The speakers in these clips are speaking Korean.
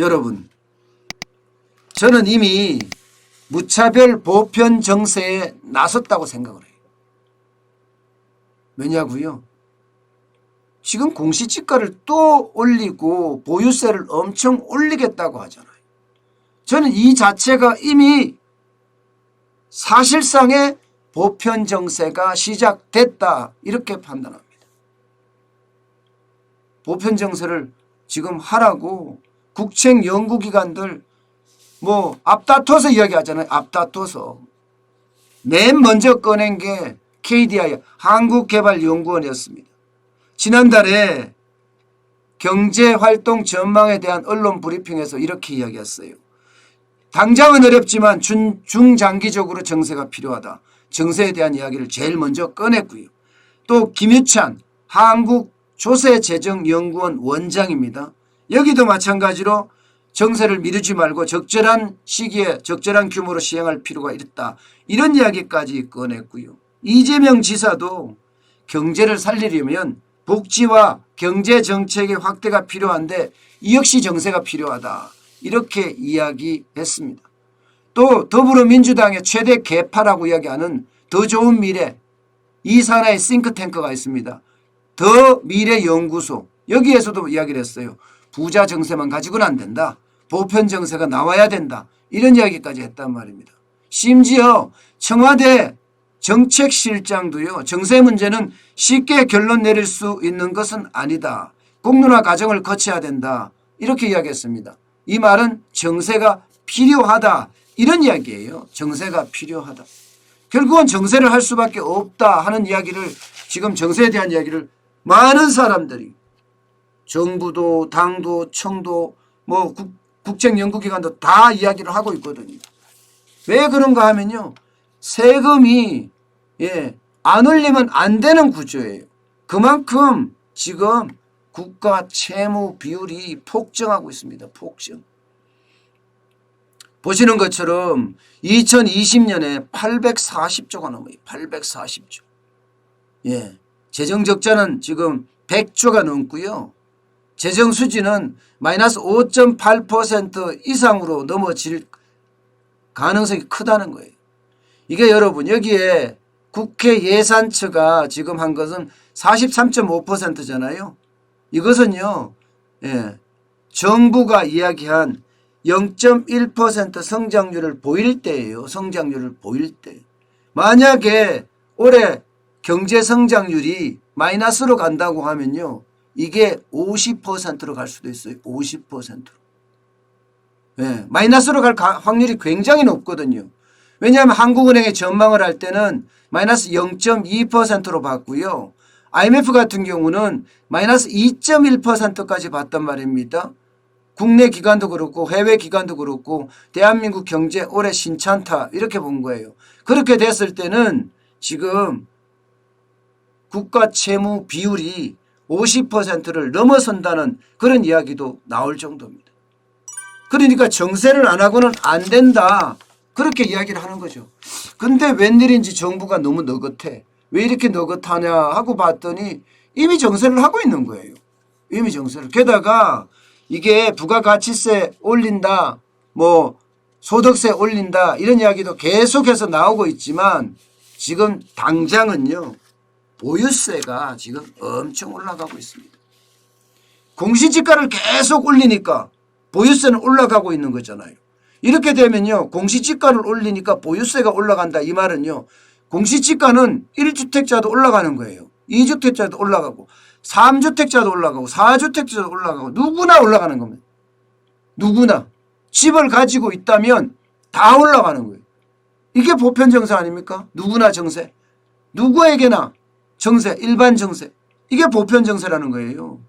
여러분, 저는 이미 무차별 보편 정세에 나섰다고 생각을 해요. 왜냐고요? 지금 공시지가를 또 올리고 보유세를 엄청 올리겠다고 하잖아요. 저는 이 자체가 이미 사실상의 보편 정세가 시작됐다 이렇게 판단합니다. 보편 정세를 지금 하라고 국책 연구기관들 뭐 앞다퉈서 이야기하잖아요. 앞다퉈서. 맨 먼저 꺼낸 게 KDI 한국개발연구원이었습니다. 지난달에 경제활동 전망에 대한 언론 브리핑에서 이렇게 이야기했어요. 당장은 어렵지만 중장기적으로 정세가 필요하다. 정세에 대한 이야기를 제일 먼저 꺼냈고요. 또 김유찬 한국조세재정연구원 원장입니다. 여기도 마찬가지로 정세를 미루지 말고 적절한 시기에 적절한 규모로 시행할 필요가 있다. 이런 이야기까지 꺼냈고요. 이재명 지사도 경제를 살리려면 복지와 경제정책의 확대가 필요한데 이 역시 정세가 필요하다. 이렇게 이야기했습니다. 또 더불어민주당의 최대 개파라고 이야기하는 더 좋은 미래 이 산하의 싱크탱크가 있습니다. 더 미래연구소 여기에서도 이야기를 했어요. 부자 정세만 가지고는 안 된다. 보편 정세가 나와야 된다. 이런 이야기까지 했단 말입니다. 심지어 청와대 정책실장도요. 정세 문제는 쉽게 결론 내릴 수 있는 것은 아니다. 공론화 과정을 거쳐야 된다. 이렇게 이야기했습니다. 이 말은 정세가 필요하다. 이런 이야기예요. 정세가 필요하다. 결국은 정세를 할 수밖에 없다 하는 이야기를 지금 정세에 대한 이야기를 많은 사람들이 정부도 당도 청도 뭐 국책연구기관도 다 이야기를 하고 있거든요. 왜 그런가 하면요. 세금이 안 올리면 안 되는 구조예요. 그만큼 지금 국가 채무 비율이 폭증하고 있습니다. 폭증. 보시는 것처럼 2020년에 840조가 넘어요. 840조. 재정적자는 지금 100조가 넘고요. 재정수지는 마이너스 5.8% 이상으로 넘어질 가능성이 크다는 거예요. 이게 여러분 여기에 국회 예산처가 지금 한 것은 43.5%잖아요. 이것은요. 정부가 이야기한 0.1% 성장률을 보일 때예요. 성장률을 보일 때. 만약에 올해 경제 성장률이 마이너스로 간다고 하면요. 이게 50%로 갈 수도 있어요. 50%로. 마이너스로 갈 확률이 굉장히 높거든요. 왜냐하면 한국은행의 전망을 할 때는 마이너스 0.2%로 봤고요. IMF 같은 경우는 마이너스 2.1%까지 봤단 말입니다. 국내 기관도 그렇고 해외 기관도 그렇고 대한민국 경제 올해 신찮다 이렇게 본 거예요. 그렇게 됐을 때는 지금 국가 채무 비율이 50%를 넘어선다는 그런 이야기도 나올 정도입니다. 그러니까 정세를 안 하고는 안 된다. 그렇게 이야기를 하는 거죠. 근데 웬일인지 정부가 너무 너긋해. 왜 이렇게 너긋하냐 하고 봤더니 이미 정세를 하고 있는 거예요. 이미 정세를. 게다가 이게 부가가치세 올린다, 뭐 소득세 올린다 이런 이야기도 계속해서 나오고 있지만 지금 당장은요. 보유세가 지금 엄청 올라가고 있습니다. 공시지가를 계속 올리니까 보유세는 올라가고 있는 거잖아요. 이렇게 되면요. 공시지가를 올리니까 보유세가 올라간다 이 말은요. 공시지가는 1주택자도 올라가는 거예요. 2주택자도 올라가고 3주택자도 올라가고 4주택자도 올라가고 누구나 올라가는 겁니다. 누구나. 집을 가지고 있다면 다 올라가는 거예요. 이게 보편 정세 아닙니까? 누구나 정세. 누구에게나 정세, 일반 정세. 이게 보편 정세라는 거예요.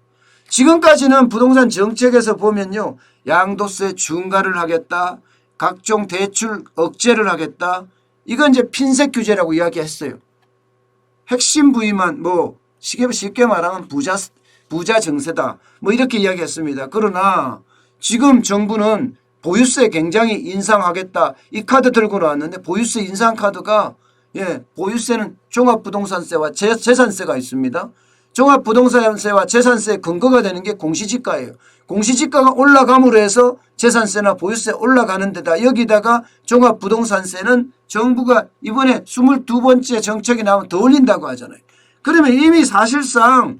지금까지는 부동산 정책에서 보면요. 양도세 중과를 하겠다. 각종 대출 억제를 하겠다. 이건 이제 핀셋 규제라고 이야기했어요. 핵심 부위만 뭐 쉽게 말하면 부자 정세다. 뭐 이렇게 이야기했습니다. 그러나 지금 정부는 보유세 굉장히 인상하겠다. 이 카드 들고 나왔는데 보유세 인상 카드가 보유세는 종합부동산세와 재산세가 있습니다. 종합부동산세와 재산세의 근거가 되는 게 공시지가예요. 공시지가가 올라감으로 해서 재산세나 보유세 올라가는 데다 여기다가 종합부동산세는 정부가 이번에 22번째 정책이 나오면 더 올린다고 하잖아요. 그러면 이미 사실상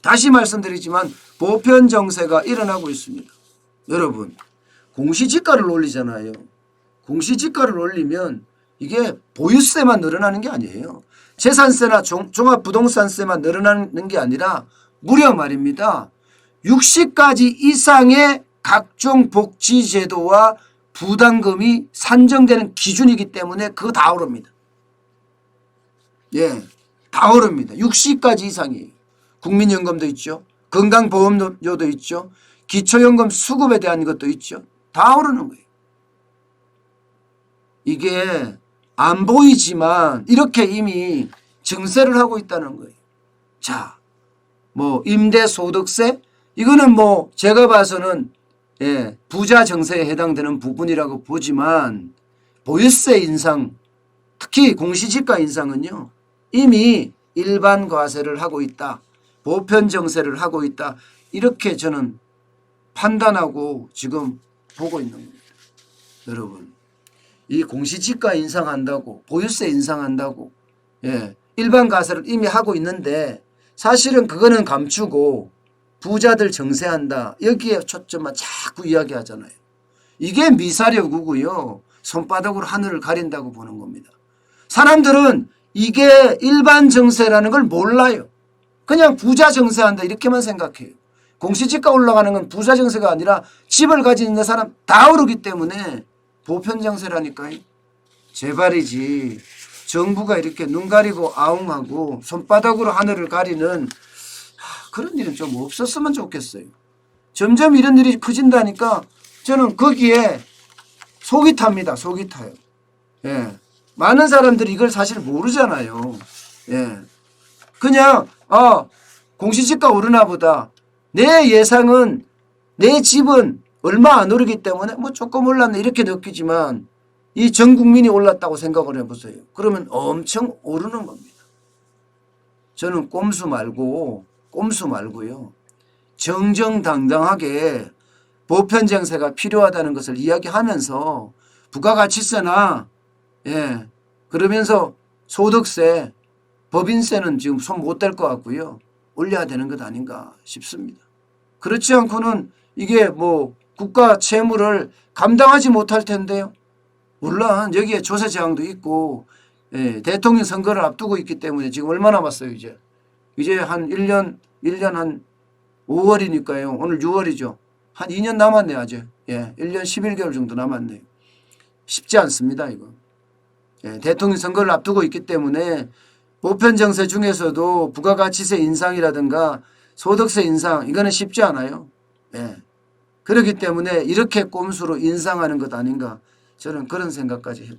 다시 말씀드리지만 보편 정세가 일어나고 있습니다. 여러분 공시지가를 올리잖아요. 공시지가를 올리면 이게 보유세만 늘어나는 게 아니에요. 재산세나 종합부동산세만 늘어나는 게 아니라 무려 말입니다. 60가지 이상의 각종 복지제도와 부담금이 산정되는 기준이기 때문에 그거 다 오릅니다. 다 오릅니다. 60가지 이상이에요. 국민연금도 있죠. 건강보험료도 있죠. 기초연금 수급에 대한 것도 있죠. 다 오르는 거예요. 이게 안 보이지만 이렇게 이미 증세를 하고 있다는 거예요. 자, 뭐 임대소득세 이거는 뭐 제가 봐서는 부자 정세에 해당되는 부분이라고 보지만 보유세 인상 특히 공시지가 인상은요 이미 일반 과세를 하고 있다. 보편 정세를 하고 있다. 이렇게 저는 판단하고 지금 보고 있는 겁니다. 여러분 이 공시지가 인상한다고 보유세 인상한다고 일반 과세를 이미 하고 있는데 사실은 그거는 감추고 부자들 정세한다. 여기에 초점만 자꾸 이야기하잖아요. 이게 미사려구고요. 손바닥으로 하늘을 가린다고 보는 겁니다. 사람들은 이게 일반 정세라는 걸 몰라요. 그냥 부자 정세한다 이렇게만 생각해요. 공시지가 올라가는 건 부자 정세가 아니라 집을 가지고 있는 사람 다 오르기 때문에 보편 정세라니까요. 제발이지 정부가 이렇게 눈 가리고 아웅하고 손바닥으로 하늘을 가리는 그런 일은 좀 없었으면 좋겠어요. 점점 이런 일이 커진다니까 저는 거기에 속이 탑니다. 속이 타요. 많은 사람들이 이걸 사실 모르잖아요. 그냥 공시지가 오르나 보다. 내 예상은 내 집은 얼마 안 오르기 때문에 뭐 조금 올랐네 이렇게 느끼지만 이 전 국민이 올랐다고 생각을 해보세요. 그러면 엄청 오르는 겁니다. 저는 꼼수 말고요. 정정당당하게 보편 정세가 필요하다는 것을 이야기하면서 부가가치세나 그러면서 소득세, 법인세는 지금 손 못 댈 것 같고요. 올려야 되는 것 아닌가 싶습니다. 그렇지 않고는 이게 뭐 국가 채무를 감당하지 못할 텐데요. 물론 여기에 조세 제한도 있고 대통령 선거를 앞두고 있기 때문에 지금 얼마 남았어요 이제 한 1년 한 5월이니까요. 오늘 6월이죠. 한 2년 남았네요 아직. 1년 11개월 정도 남았네요. 쉽지 않습니다 이거. 대통령 선거를 앞두고 있기 때문에 보편 정세 중에서도 부가가치세 인상이라든가 소득세 인상 이거는 쉽지 않아요. 그렇기 때문에 이렇게 꼼수로 인상하는 것 아닌가 저는 그런 생각까지 해요.